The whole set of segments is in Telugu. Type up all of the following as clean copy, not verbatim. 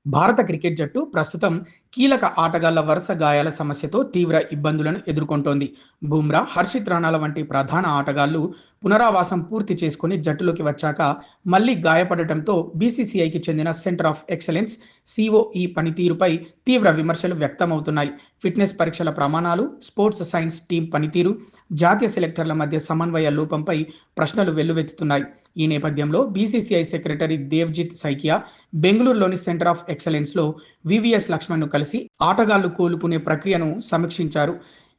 భారత క్రికెట్ జట్టు ప్రస్తుతం కీలక ఆటగాళ్ల వరుస గాయాల సమస్యతో తీవ్ర ఇబ్బందులను ఎదుర్కొంటోంది. బుమ్రా, హర్షిత్ రాణాల వంటి ప్రధాన ఆటగాళ్లు పునరావాసం పూర్తి చేసుకుని జట్టులోకి వచ్చాక మళ్లీ గాయపడటంతో బీసీసీఐకి చెందిన సెంటర్ ఆఫ్ ఎక్సలెన్స్ సిఓఈ పనితీరుపై తీవ్ర విమర్శలు వ్యక్తమవుతున్నాయి. ఫిట్నెస్ పరీక్షల ప్రమాణాలు, స్పోర్ట్స్ సైన్స్ టీం పనితీరు, జాతీయ సెలెక్టర్ల మధ్య సమన్వయ లోపంపై ప్రశ్నలు వెల్లువెత్తుతున్నాయి. ఈ నేపథ్యంలో బీసీసీఐ సెక్రటరీ దేవ్జిత్ సైకియా బెంగళూరులోని సెంటర్ ఆఫ్ ఎక్సలెన్స్లో వివిఎస్ లక్ష్మణ్ను కలిసి ఆటగాళ్లు కోలుకునే ప్రక్రియను సమీక్షించారు.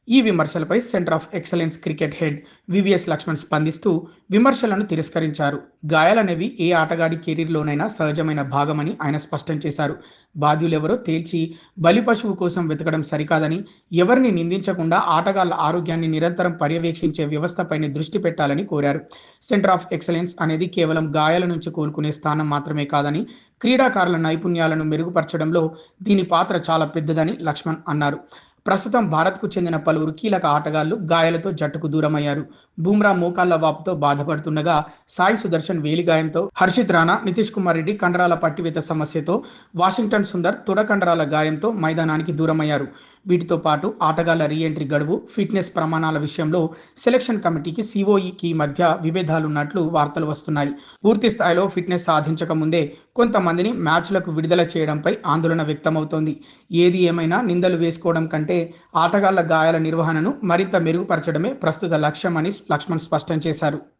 ఈ విమర్శలపై centre of excellence cricket head VVS Laxman స్పందిస్తూ విమర్శలను తిరస్కరించారు. గాయాలనేవి ఏ ఆటగాడి కెరీర్లోనైనా సహజమైన భాగమని ఆయన స్పష్టం చేశారు. బాధ్యులెవరో తేల్చి బలిపశువు కోసం వెతకడం సరికాదని, ఎవరిని నిందించకుండా ఆటగాళ్ల ఆరోగ్యాన్ని నిరంతరం పర్యవేక్షించే వ్యవస్థపైనే దృష్టి పెట్టాలని కోరారు. సెంటర్ ఆఫ్ ఎక్సలెన్స్ అనేది కేవలం గాయాల నుంచి కోలుకునే స్థానం మాత్రమే కాదని, క్రీడాకారుల నైపుణ్యాలను మెరుగుపరచడంలో దీని పాత్ర చాలా పెద్దదని లక్ష్మణ్ అన్నారు. ప్రస్తుతం భారత్కు చెందిన పలువురు కీలక ఆటగాళ్లు గాయాలతో జట్టుకు దూరమయ్యారు. బుమ్రా మోకాళ్ల వాపుతో బాధపడుతుండగా, సాయి సుదర్శన్ వేలిగాయంతో, హర్షిత్ రాణా, నితీష్ కుమార్ రెడ్డి కండరాల పట్టివేత సమస్యతో, వాషింగ్టన్ సుందర్ తొడ కండరాల గాయంతో మైదానానికి దూరమయ్యారు. వీటితో పాటు ఆటగాళ్ల రీ-ఎంట్రీ గడువు, ఫిట్నెస్ ప్రమాణాల విషయంలో సెలక్షన్ కమిటీకి సిఓఈకి మధ్య విభేదాలున్నట్లు వార్తలు వస్తున్నాయి. పూర్తి స్థాయిలో ఫిట్నెస్ సాధించక ముందే కొంతమందిని మ్యాచ్లకు విడుదల చేయడంపై ఆందోళన వ్యక్తమవుతోంది. ఏది ఏమైనా నిందలు వేసుకోవడం కంటే ఆటగాళ్ల గాయాల నిర్వహణను మరింత మెరుగుపరచడమే ప్రస్తుత లక్ష్యమని లక్ష్మణ్ స్పష్టం చేశారు.